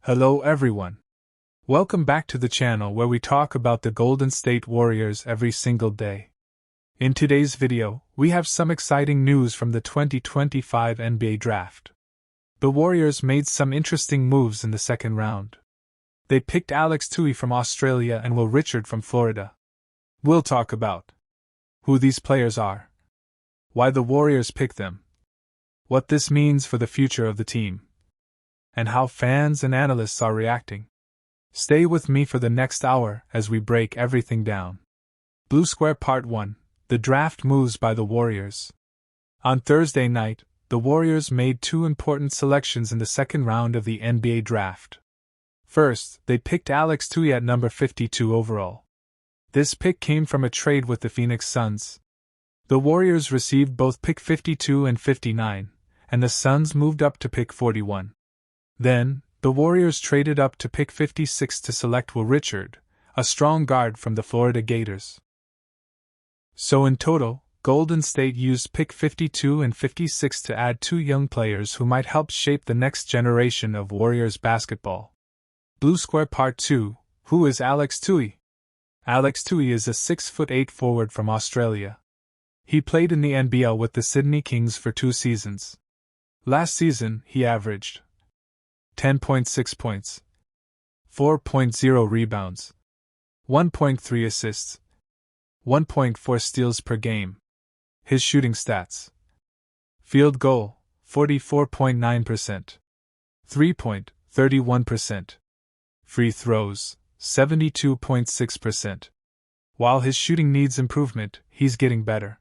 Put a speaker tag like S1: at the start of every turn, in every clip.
S1: Hello everyone. Welcome back to the channel where we talk about the Golden State Warriors every single day. In today's video, we have some exciting news from the 2025 NBA Draft. The Warriors made some interesting moves in the second round. They picked Alex Tui from Australia and Will Richard from Florida. We'll talk about who these players are, why the Warriors picked them, what this means for the future of the team, and how fans and analysts are reacting. Stay with me for the next hour as we break everything down. Blue Square Part 1: The Draft Moves by the Warriors. On Thursday night, the Warriors made two important selections in the second round of the NBA Draft. First, they picked Alex Tui at number 52 overall. This pick came from a trade with the Phoenix Suns. The Warriors received both pick 52 and 59, and the Suns moved up to pick 41. Then, the Warriors traded up to pick 56 to select Will Richard, a strong guard from the Florida Gators. So in total, Golden State used pick 52 and 56 to add two young players who might help shape the next generation of Warriors basketball. Blue Square Part 2: Who is Alex Tui? Alex Tui is a 6'8" forward from Australia. He played in the NBL with the Sydney Kings for 2 seasons. Last season, he averaged 10.6 points, 4.0 rebounds, 1.3 assists, 1.4 steals per game. His shooting stats: field goal, 44.9%, 3-point, 31%, free throws, 72.6%. While his shooting needs improvement, he's getting better.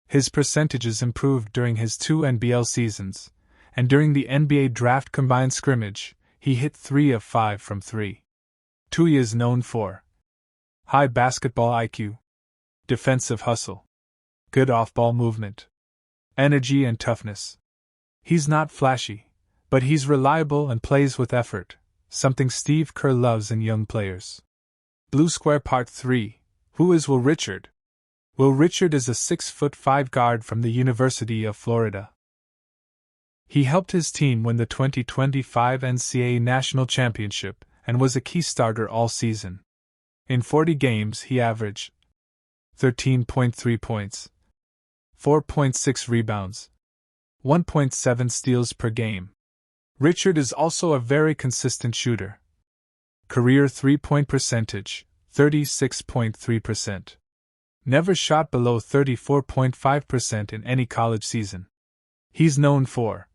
S1: His percentages improved during his 2 NBL seasons, and during the NBA Draft Combined Scrimmage, he hit 3 of 5 from 3. Tui is known for high basketball IQ, defensive hustle, good off-ball movement, energy and toughness. He's not flashy, but he's reliable and plays with effort, something Steve Kerr loves in young players. Blue Square Part 3: Who is Will Richard? Will Richard is a 6'5" guard from the University of Florida. He helped his team win the 2025 NCAA National Championship and was a key starter all season. In 40 games, he averaged 13.3 points, 4.6 rebounds, 1.7 steals per game. Richard is also a very consistent shooter. Career 3-point percentage, 36.3%. Never shot below 34.5% in any college season. He's known for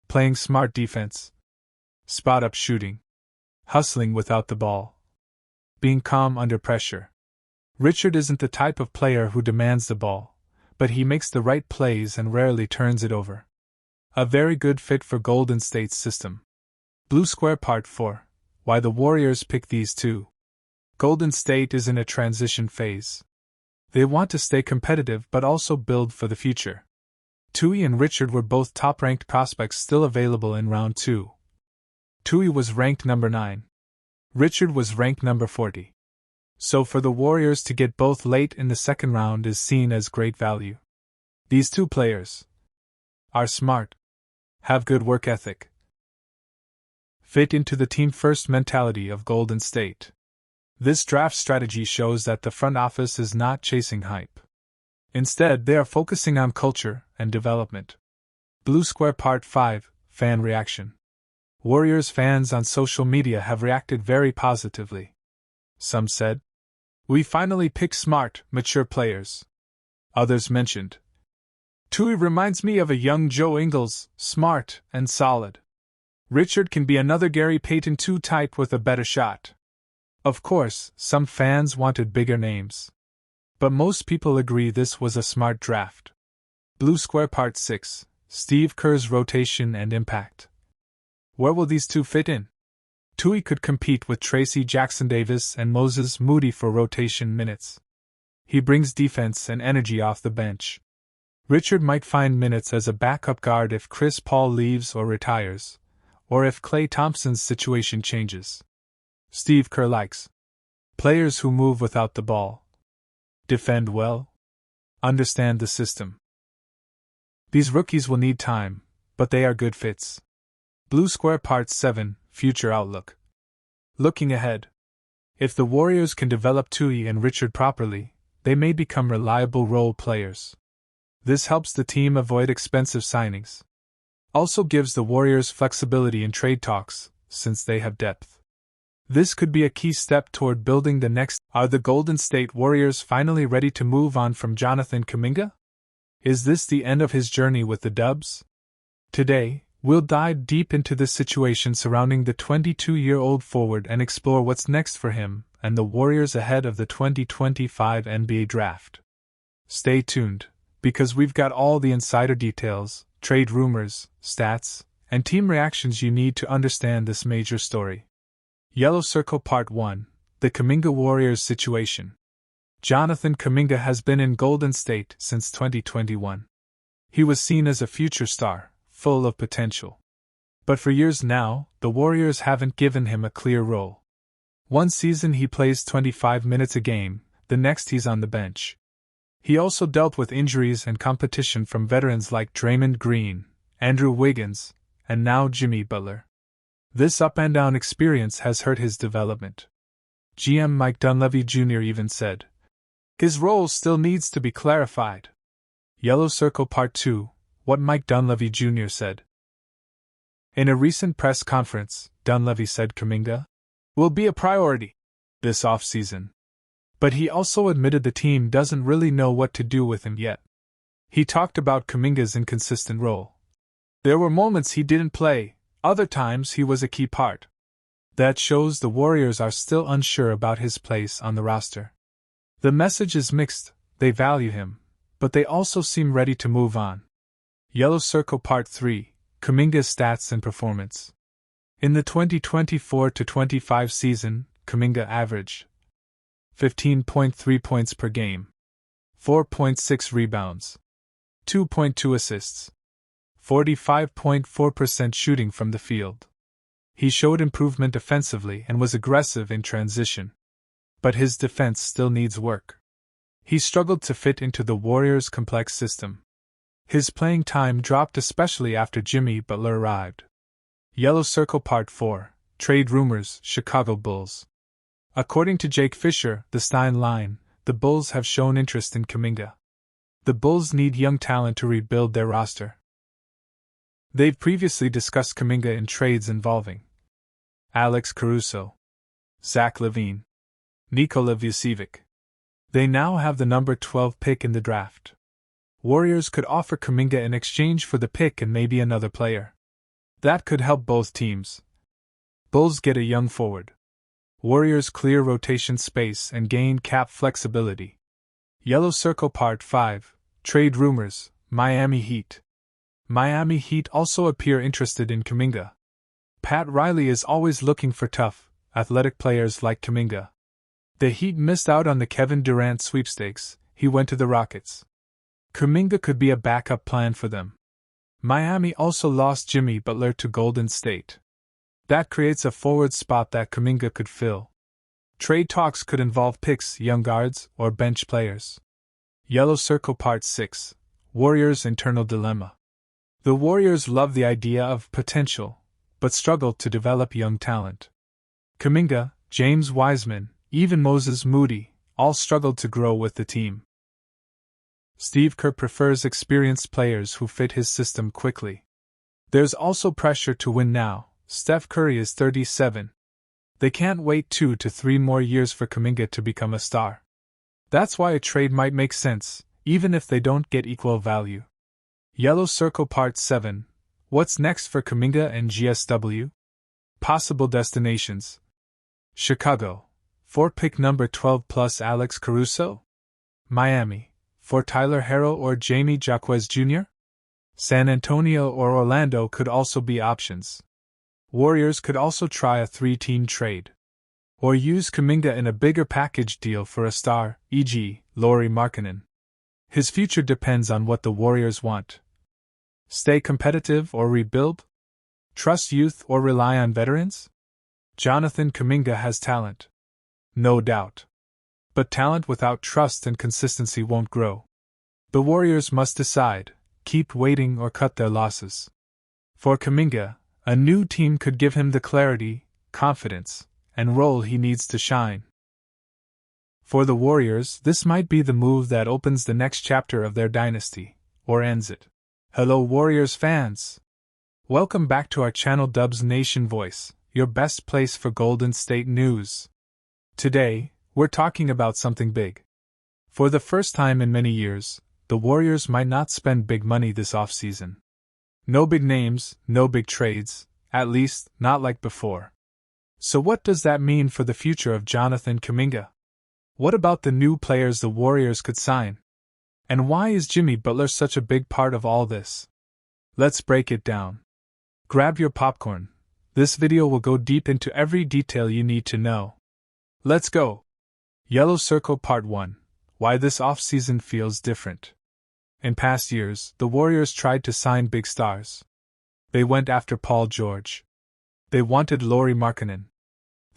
S1: playing smart defense, spot-up shooting, hustling without the ball, being calm under pressure. Richard isn't the type of player who demands the ball, but he makes the right plays and rarely turns it over. A very good fit for Golden State's system. Blue Square Part 4: Why the Warriors pick these two. Golden State is in a transition phase. They want to stay competitive but also build for the future. Tui and Richard were both top-ranked prospects still available in round 2. Tui was ranked number 9. Richard was ranked number 40. So for the Warriors to get both late in the second round is seen as great value. These two players are smart, have good work ethic, fit into the team-first mentality of Golden State. This draft strategy shows that the front office is not chasing hype. Instead, they are focusing on culture and development. Blue Square Part 5: Fan Reaction. Warriors fans on social media have reacted very positively. Some said, "We finally picked smart, mature players." Others mentioned, "Tui reminds me of a young Joe Ingles, smart and solid. Richard can be another Gary Payton 2 type with a better shot." Of course, some fans wanted bigger names. But most people agree this was a smart draft. Blue Square Part 6: Steve Kerr's rotation and impact. Where will these two fit in? Tui could compete with Tracy Jackson-Davis and Moses Moody for rotation minutes. He brings defense and energy off the bench. Richard might find minutes as a backup guard if Chris Paul leaves or retires, or if Klay Thompson's situation changes. Steve Kerr likes players who move without the ball, defend well, understand the system. These rookies will need time, but they are good fits. Blue Square Part 7: future outlook. Looking ahead, if the Warriors can develop Tui and Richard properly, they may become reliable role players. This helps the team avoid expensive signings. Also gives the Warriors flexibility in trade talks, since they have depth. This could be a key step toward building the next. Are the Golden State Warriors finally ready to move on from Jonathan Kuminga? Is this the end of his journey with the Dubs? Today, we'll dive deep into the situation surrounding the 22-year-old forward and explore what's next for him and the Warriors ahead of the 2025 NBA Draft. Stay tuned, because we've got all the insider details, trade rumors, stats, and team reactions you need to understand this major story. Yellow Circle Part 1: The Kuminga Warriors Situation. Jonathan Kuminga has been in Golden State since 2021. He was seen as a future star, full of potential. But for years now, the Warriors haven't given him a clear role. One season he plays 25 minutes a game, the next he's on the bench. He also dealt with injuries and competition from veterans like Draymond Green, Andrew Wiggins, and now Jimmy Butler. This up-and-down experience has hurt his development. GM Mike Dunleavy Jr. even said, "His role still needs to be clarified." Yellow Circle Part 2: What Mike Dunleavy Jr. said. In a recent press conference, Dunleavy said Kuminga will be a priority this offseason. But he also admitted the team doesn't really know what to do with him yet. He talked about Kuminga's inconsistent role. There were moments he didn't play, other times he was a key part. That shows the Warriors are still unsure about his place on the roster. The message is mixed: they value him, but they also seem ready to move on. Yellow Circle Part 3: Kuminga's Stats and Performance. In the 2024-25 season, Kuminga averaged 15.3 points per game, 4.6 rebounds, 2.2 assists, 45.4% shooting from the field. He showed improvement defensively and was aggressive in transition. But his defense still needs work. He struggled to fit into the Warriors' complex system. His playing time dropped especially after Jimmy Butler arrived. Yellow Circle Part 4: Trade Rumors, Chicago Bulls. According to Jake Fisher, the Stein line, the Bulls have shown interest in Kuminga. The Bulls need young talent to rebuild their roster. They've previously discussed Kuminga in trades involving Alex Caruso, Zach LaVine, Nikola Vucevic. They now have the number 12 pick in the draft. Warriors could offer Kuminga in exchange for the pick and maybe another player. That could help both teams. Bulls get a young forward. Warriors clear rotation space and gain cap flexibility. Yellow Circle Part 5: Trade Rumors, Miami Heat. Miami Heat also appear interested in Kuminga. Pat Riley is always looking for tough, athletic players like Kuminga. The Heat missed out on the Kevin Durant sweepstakes. He went to the Rockets. Kuminga could be a backup plan for them. Miami also lost Jimmy Butler to Golden State. That creates a forward spot that Kuminga could fill. Trade talks could involve picks, young guards, or bench players. Yellow Circle Part 6: Warriors' Internal Dilemma. The Warriors love the idea of potential, but struggle to develop young talent. Kuminga, James Wiseman, even Moses Moody, all struggled to grow with the team. Steve Kerr prefers experienced players who fit his system quickly. There's also pressure to win now. Steph Curry is 37. They can't wait 2 to 3 more years for Kuminga to become a star. That's why a trade might make sense, even if they don't get equal value. Yellow Circle Part 7: What's next for Kuminga and GSW? Possible destinations: Chicago, for pick number 12 plus Alex Caruso. Miami, for Tyler Herro or Jamie Jaquez Jr. San Antonio or Orlando could also be options. Warriors could also try a 3-team trade. Or use Kuminga in a bigger package deal for a star, e.g., Lauri Markkanen. His future depends on what the Warriors want. Stay competitive or rebuild? Trust youth or rely on veterans? Jonathan Kuminga has talent. No doubt. But talent without trust and consistency won't grow. The Warriors must decide, keep waiting or cut their losses. For Kuminga, A new team could give him the clarity, confidence, and role he needs to shine. For the Warriors, this might be the move that opens the next chapter of their dynasty, or ends it. Hello Warriors fans! Welcome back to our channel Dubs Nation Voice, your best place for Golden State news. Today, we're talking about something big. For the first time in many years, the Warriors might not spend big money this offseason. No big names, no big trades, at least, not like before. So what does that mean for the future of Jonathan Kuminga? What about the new players the Warriors could sign? And why is Jimmy Butler such a big part of all this? Let's break it down. Grab your popcorn. This video will go deep into every detail you need to know. Let's go! Yellow Circle Part 1. Why this offseason feels different. In past years, the Warriors tried to sign big stars. They went after Paul George. They wanted Lauri Markkanen.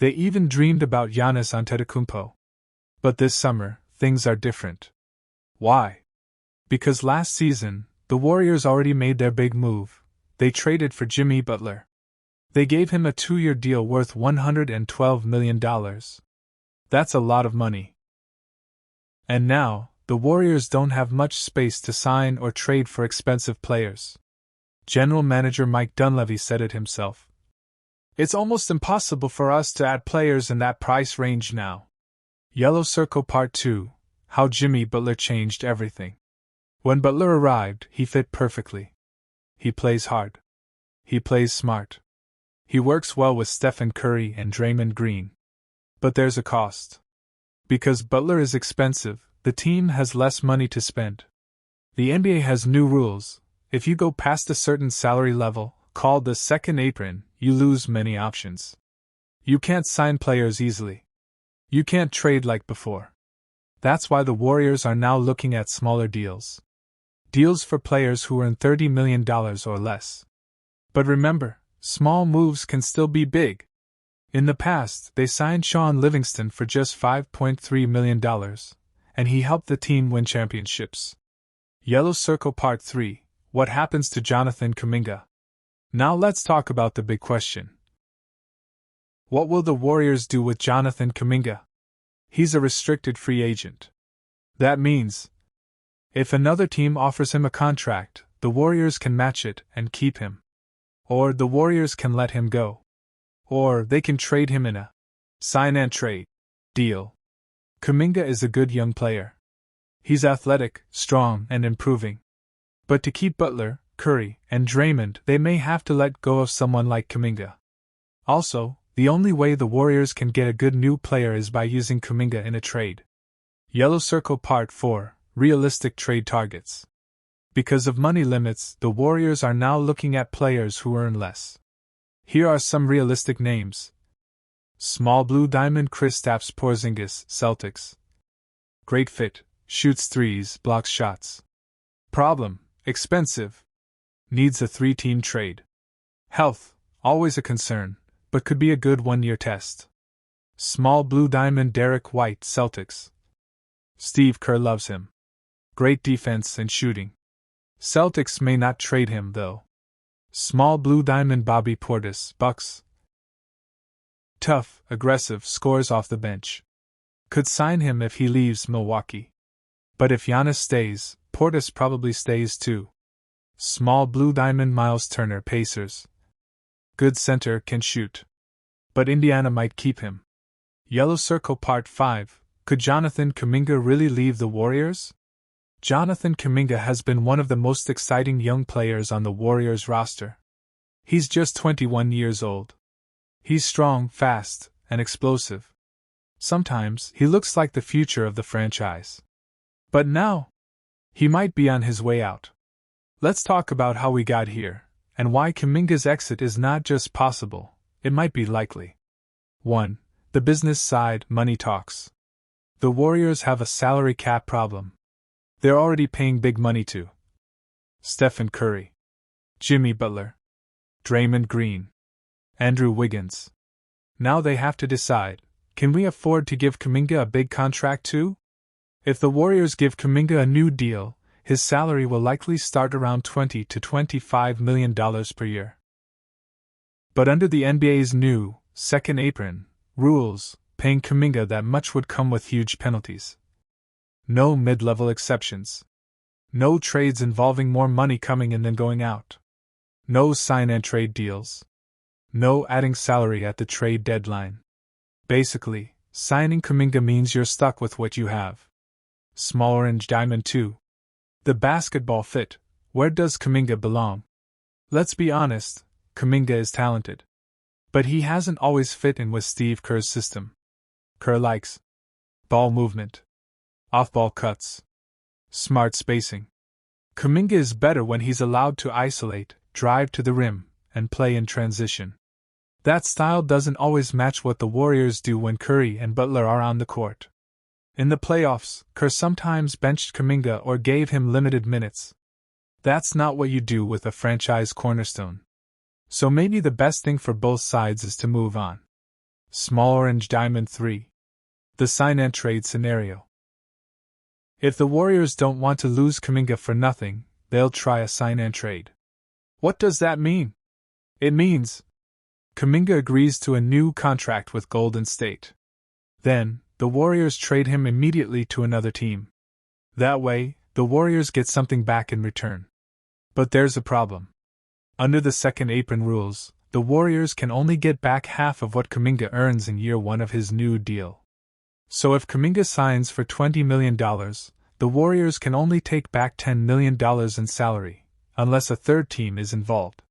S1: They even dreamed about Giannis Antetokounmpo. But this summer, things are different. Why? Because last season, the Warriors already made their big move. They traded for Jimmy Butler. They gave him a 2-year deal worth $112 million. That's a lot of money. And now, the Warriors don't have much space to sign or trade for expensive players. General Manager Mike Dunleavy said it himself. It's almost impossible for us to add players in that price range now. Yellow Circle Part 2. How Jimmy Butler changed everything. When Butler arrived, he fit perfectly. He plays hard. He plays smart. He works well with Stephen Curry and Draymond Green. But there's a cost. Because Butler is expensive, the team has less money to spend. The NBA has new rules. If you go past a certain salary level, called the second apron, you lose many options. You can't sign players easily. You can't trade like before. That's why the Warriors are now looking at smaller deals. Deals for players who earn $30 million or less. But remember, small moves can still be big. In the past, they signed Sean Livingston for just $5.3 million, and he helped the team win championships. Yellow Circle Part 3. What happens to Jonathan Kuminga? Now let's talk about the big question. What will the Warriors do with Jonathan Kuminga? He's a restricted free agent. That means, if another team offers him a contract, the Warriors can match it and keep him. Or the Warriors can let him go. Or they can trade him in a sign and trade deal. Kuminga is a good young player. He's athletic, strong, and improving. But to keep Butler, Curry, and Draymond, they may have to let go of someone like Kuminga. Also, the only way the Warriors can get a good new player is by using Kuminga in a trade. Yellow Circle Part 4. Realistic trade targets. Because of money limits, the Warriors are now looking at players who earn less. Here are some realistic names. Small blue diamond Kristaps Porzingis, Celtics. Great fit, shoots threes, blocks shots. Problem, expensive. Needs a 3-team trade. Health, always a concern, but could be a good 1-year test. Small blue diamond Derek White, Celtics. Steve Kerr loves him. Great defense and shooting. Celtics may not trade him though. Small blue diamond Bobby Portis, Bucks. Tough, aggressive, scores off the bench. Could sign him if he leaves Milwaukee. But if Giannis stays, Portis probably stays too. Small blue diamond Miles Turner, Pacers. Good center, can shoot. But Indiana might keep him. Yellow Circle Part 5. Could Jonathan Kuminga really leave the Warriors? Jonathan Kuminga has been one of the most exciting young players on the Warriors roster. He's just 21 years old. He's strong, fast, and explosive. Sometimes, he looks like the future of the franchise. But now, he might be on his way out. Let's talk about how we got here, and why Kuminga's exit is not just possible, it might be likely. 1. The business side, money talks. The Warriors have a salary cap problem. They're already paying big money to Stephen Curry, Jimmy Butler, Draymond Green, Andrew Wiggins. Now they have to decide, can we afford to give Kuminga a big contract too? If the Warriors give Kuminga a new deal, his salary will likely start around $20 to $25 million per year. But under the NBA's new second apron rules, paying Kuminga that much would come with huge penalties. No mid-level exceptions. No trades involving more money coming in than going out. No sign-and-trade deals. No adding salary at the trade deadline. Basically, signing Kuminga means you're stuck with what you have. Small orange diamond 2. The basketball fit. Where does Kuminga belong? Let's be honest, Kuminga is talented. But he hasn't always fit in with Steve Kerr's system. Kerr likes ball movement, off-ball cuts, smart spacing. Kuminga is better when he's allowed to isolate, drive to the rim, and play in transition. That style doesn't always match what the Warriors do when Curry and Butler are on the court. In the playoffs, Kerr sometimes benched Kuminga or gave him limited minutes. That's not what you do with a franchise cornerstone. So maybe the best thing for both sides is to move on. Small orange diamond 3. The sign-and-trade scenario. If the Warriors don't want to lose Kuminga for nothing, they'll try a sign-and-trade. What does that mean? It means Kuminga agrees to a new contract with Golden State. Then, the Warriors trade him immediately to another team. That way, the Warriors get something back in return. But there's a problem. Under the second apron rules, the Warriors can only get back half of what Kuminga earns in year one of his new deal. So if Kuminga signs for $20 million, the Warriors can only take back $10 million in salary, unless a third team is involved.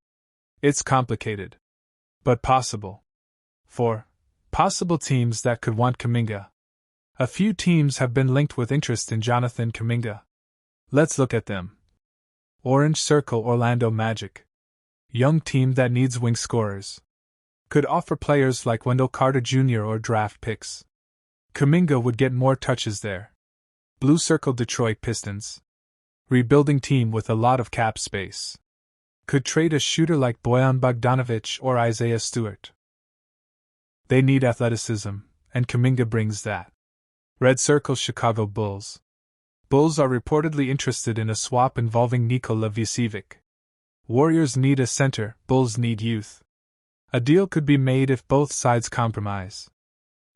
S1: It's complicated. But possible. For possible teams that could want Kuminga. A few teams have been linked with interest in Jonathan Kuminga. Let's look at them. Orange Circle Orlando Magic. Young team that needs wing scorers. Could offer players like Wendell Carter Jr. or draft picks. Kuminga would get more touches there. Blue Circle Detroit Pistons. Rebuilding team with a lot of cap space. Could trade a shooter like Bojan Bogdanović or Isaiah Stewart. They need athleticism, and Kuminga brings that. Red Circle Chicago Bulls. Bulls are reportedly interested in a swap involving Nikola Vucevic. Warriors need a center, Bulls need youth. A deal could be made if both sides compromise.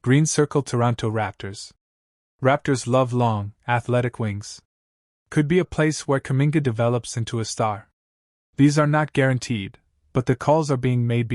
S1: Green Circle Toronto Raptors. Raptors love long, athletic wings. Could be a place where Kuminga develops into a star. These are not guaranteed, but the calls are being made